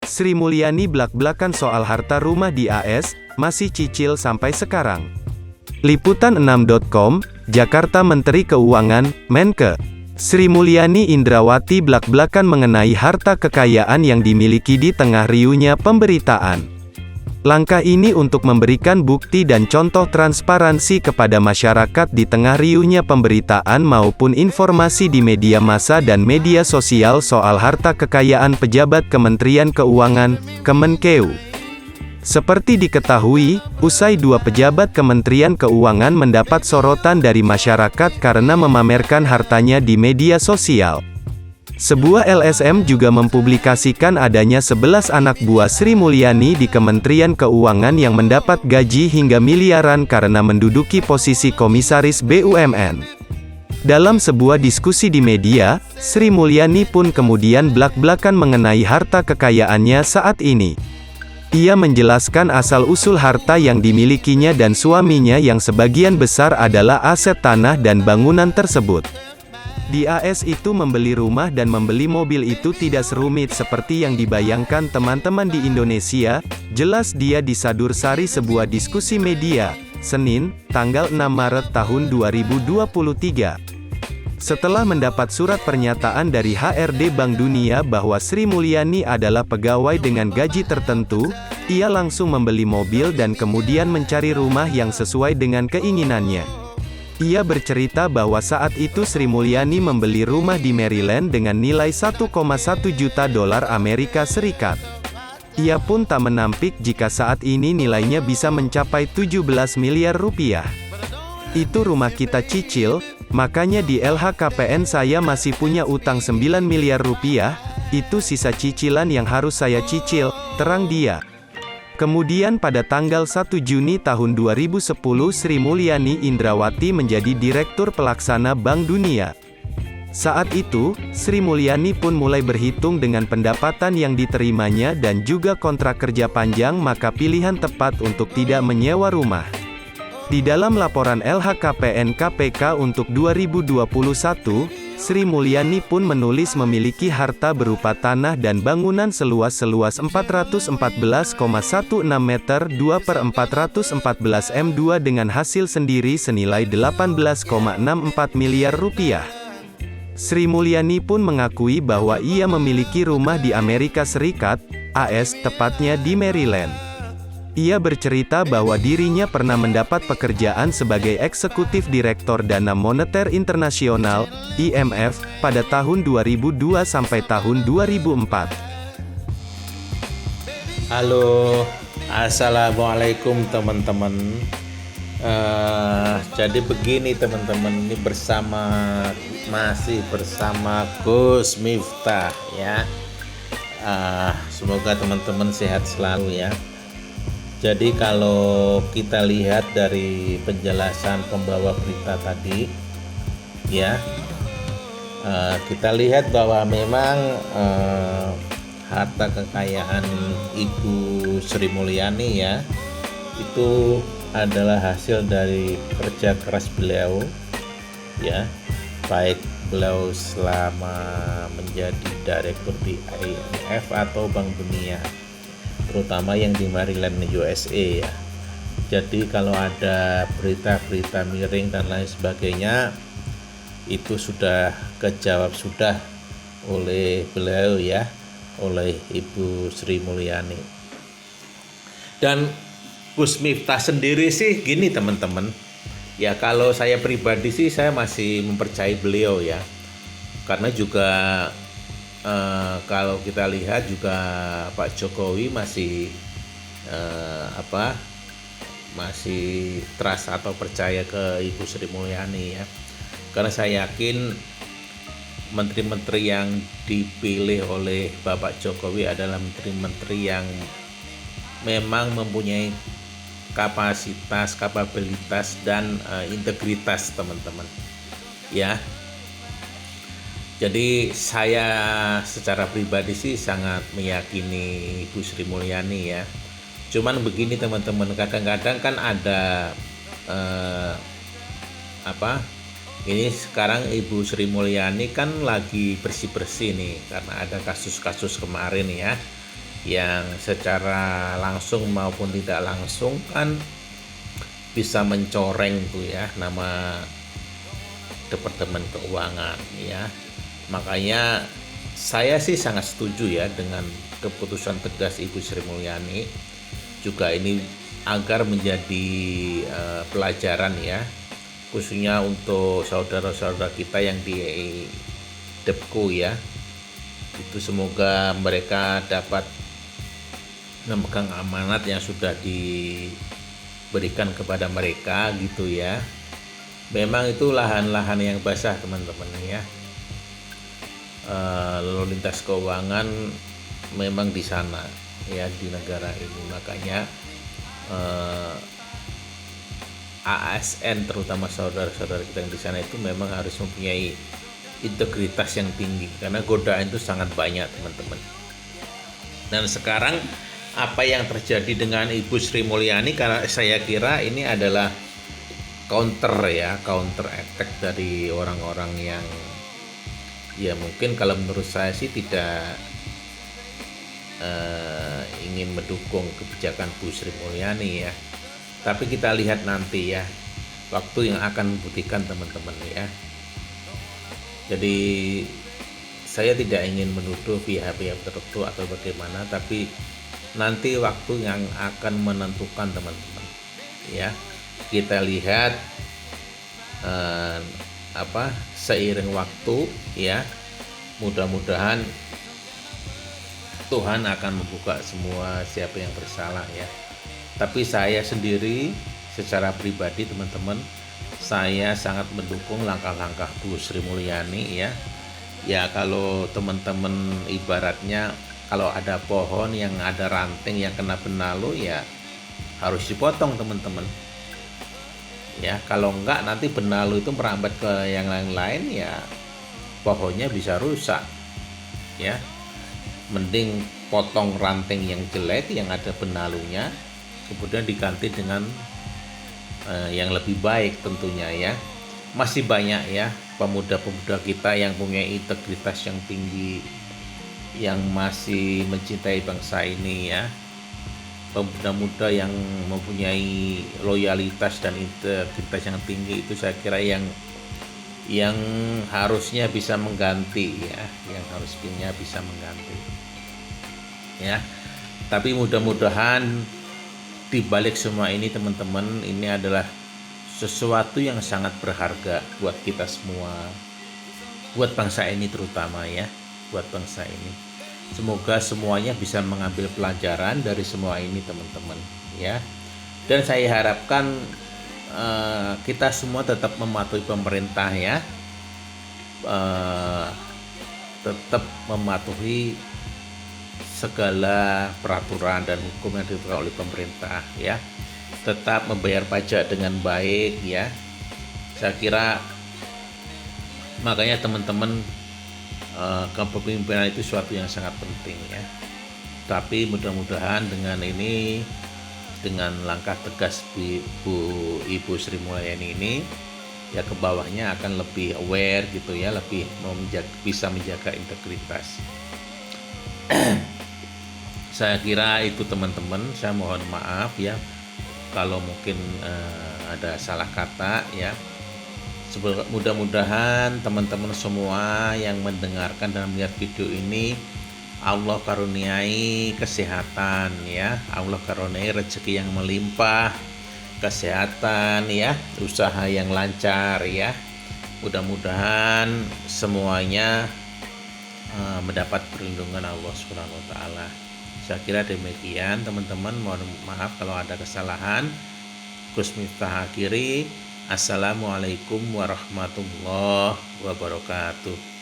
Sri Mulyani blak-blakan soal harta rumah di AS, masih cicil sampai sekarang. Liputan6.com, Jakarta. Menteri Keuangan, Menke. Sri Mulyani Indrawati blak-blakan mengenai harta kekayaan yang dimiliki di tengah riuhnya pemberitaan. Langkah ini untuk memberikan bukti dan contoh transparansi kepada masyarakat di tengah riuhnya pemberitaan maupun informasi di media massa dan media sosial soal harta kekayaan pejabat Kementerian Keuangan, Kemenkeu. Seperti diketahui, usai dua pejabat Kementerian Keuangan mendapat sorotan dari masyarakat karena memamerkan hartanya di media sosial. Sebuah LSM juga mempublikasikan adanya 11 anak buah Sri Mulyani di Kementerian Keuangan yang mendapat gaji hingga miliaran karena menduduki posisi komisaris BUMN. Dalam sebuah diskusi di media, Sri Mulyani pun kemudian blak-blakan mengenai harta kekayaannya saat ini. Ia menjelaskan asal-usul harta yang dimilikinya dan suaminya yang sebagian besar adalah aset tanah dan bangunan tersebut. Di AS itu membeli rumah dan membeli mobil itu tidak serumit seperti yang dibayangkan teman-teman di Indonesia, jelas dia di Sadur Sari sebuah diskusi media, Senin, tanggal 6 Maret tahun 2023. Setelah mendapat surat pernyataan dari HRD Bank Dunia bahwa Sri Mulyani adalah pegawai dengan gaji tertentu, ia langsung membeli mobil dan kemudian mencari rumah yang sesuai dengan keinginannya. Ia bercerita bahwa saat itu Sri Mulyani membeli rumah di Maryland dengan nilai 1,1 juta dolar Amerika Serikat. Ia pun tak menampik jika saat ini nilainya bisa mencapai 17 miliar rupiah. Itu rumah kita cicil, makanya di LHKPN saya masih punya utang 9 miliar rupiah, itu sisa cicilan yang harus saya cicil, terang dia. Kemudian pada tanggal 1 Juni tahun 2010 Sri Mulyani Indrawati menjadi Direktur Pelaksana Bank Dunia. Saat itu, Sri Mulyani pun mulai berhitung dengan pendapatan yang diterimanya dan juga kontrak kerja panjang, maka pilihan tepat untuk tidak menyewa rumah. Di dalam laporan LHKPN KPK untuk 2021, Sri Mulyani pun menulis memiliki harta berupa tanah dan bangunan seluas 414,16 meter 2/414 m2 dengan hasil sendiri senilai 18,64 miliar rupiah. Sri Mulyani pun mengakui bahwa ia memiliki rumah di Amerika Serikat, AS, tepatnya di Maryland. Ia bercerita bahwa dirinya pernah mendapat pekerjaan sebagai Eksekutif Direktur Dana Moneter Internasional, IMF, pada tahun 2002 sampai tahun 2004. Halo, assalamualaikum teman-teman. Jadi begini teman-teman, ini masih bersama Gus Miftah ya. Semoga teman-teman sehat selalu ya. Jadi kalau kita lihat dari penjelasan pembawa berita tadi, ya, kita lihat bahwa memang harta kekayaan Ibu Sri Mulyani ya, itu adalah hasil dari kerja keras beliau, ya, baik beliau selama menjadi direktur di IMF atau Bank Dunia, terutama yang di Maryland USA ya. Jadi kalau ada berita-berita miring dan lain sebagainya, itu sudah kejawab sudah oleh beliau ya, oleh Ibu Sri Mulyani. Dan Gus Miftah sendiri sih gini teman-teman, ya kalau saya pribadi sih saya masih mempercayai beliau ya, karena juga kalau kita lihat juga Pak Jokowi masih masih trust atau percaya ke Ibu Sri Mulyani ya, karena saya yakin menteri-menteri yang dipilih oleh Bapak Jokowi adalah menteri-menteri yang memang mempunyai kapasitas, kapabilitas dan integritas teman-teman ya. Jadi saya secara pribadi sih sangat meyakini Ibu Sri Mulyani ya. Cuman begini teman-teman, kadang-kadang kan ada ini sekarang Ibu Sri Mulyani kan lagi bersih-bersih nih karena ada kasus-kasus kemarin ya. yang secara langsung maupun tidak langsung kan bisa mencoreng tuh ya nama Departemen Keuangan ya. Makanya saya sih sangat setuju ya dengan keputusan tegas Ibu Sri Mulyani, juga ini agar menjadi pelajaran ya, khususnya untuk saudara-saudara kita yang di Depko ya. Itu semoga mereka dapat memegang amanat yang sudah diberikan kepada mereka gitu ya. Memang itu lahan-lahan yang basah teman-teman ya. Lalu lintas keuangan memang di sana ya, di negara ini. Makanya ASN terutama saudara-saudara kita yang di sana itu memang harus mempunyai integritas yang tinggi, karena godaan itu sangat banyak teman-teman. Dan sekarang apa yang terjadi dengan Ibu Sri Mulyani, karena saya kira ini adalah counter attack dari orang-orang yang ya mungkin kalau menurut saya sih tidak ingin mendukung kebijakan Bu Sri Mulyani ya. Tapi kita lihat nanti ya, waktu yang akan membuktikan teman-teman ya. Jadi saya tidak ingin menuduh pihak-pihak tertentu atau bagaimana, tapi nanti waktu yang akan menentukan teman-teman ya. Kita lihat seiring waktu ya, mudah-mudahan Tuhan akan membuka semua siapa yang bersalah ya. Tapi saya sendiri secara pribadi teman-teman, saya sangat mendukung langkah-langkah Bu Sri Mulyani ya. Ya kalau teman-teman ibaratnya kalau ada pohon yang ada ranting yang kena benalu ya harus dipotong teman-teman. Ya kalau enggak nanti benalu itu merambat ke yang lain-lain ya pohonnya bisa rusak. Ya. Mending potong ranting yang jelek yang ada benalunya, kemudian diganti dengan yang lebih baik tentunya ya. Masih banyak ya pemuda-pemuda kita yang punya integritas yang tinggi, yang masih mencintai bangsa ini ya. Pemuda-pemuda yang mempunyai loyalitas dan integritas yang tinggi itu saya kira yang harusnya bisa mengganti ya, yang harusnya bisa mengganti ya. Tapi mudah-mudahan di balik semua ini teman-teman, ini adalah sesuatu yang sangat berharga buat kita semua, buat bangsa ini terutama ya, buat bangsa ini. Semoga semuanya bisa mengambil pelajaran dari semua ini teman-teman ya. Dan saya harapkan kita semua tetap mematuhi pemerintah ya, tetap mematuhi segala peraturan dan hukum yang ditetapkan oleh pemerintah ya, tetap membayar pajak dengan baik ya. Saya kira makanya teman-teman, kepemimpinan itu suatu yang sangat penting ya. Tapi mudah-mudahan dengan ini, dengan langkah tegas Ibu Sri Mulyani ini ya, ke bawahnya akan lebih aware gitu ya, lebih bisa menjaga integritas. Saya kira itu teman-teman. Saya mohon maaf ya kalau mungkin ada salah kata ya. Mudah-mudahan teman-teman semua yang mendengarkan dan melihat video ini, Allah karuniai kesehatan ya, Allah karuniai rezeki yang melimpah, kesehatan ya, usaha yang lancar ya. Mudah-mudahan semuanya mendapat perlindungan Allah Subhanahu wa taala. Saya kira demikian teman-teman. Mohon maaf kalau ada kesalahan. Gus Miftah akhiri. Assalamualaikum warahmatullahi wabarakatuh.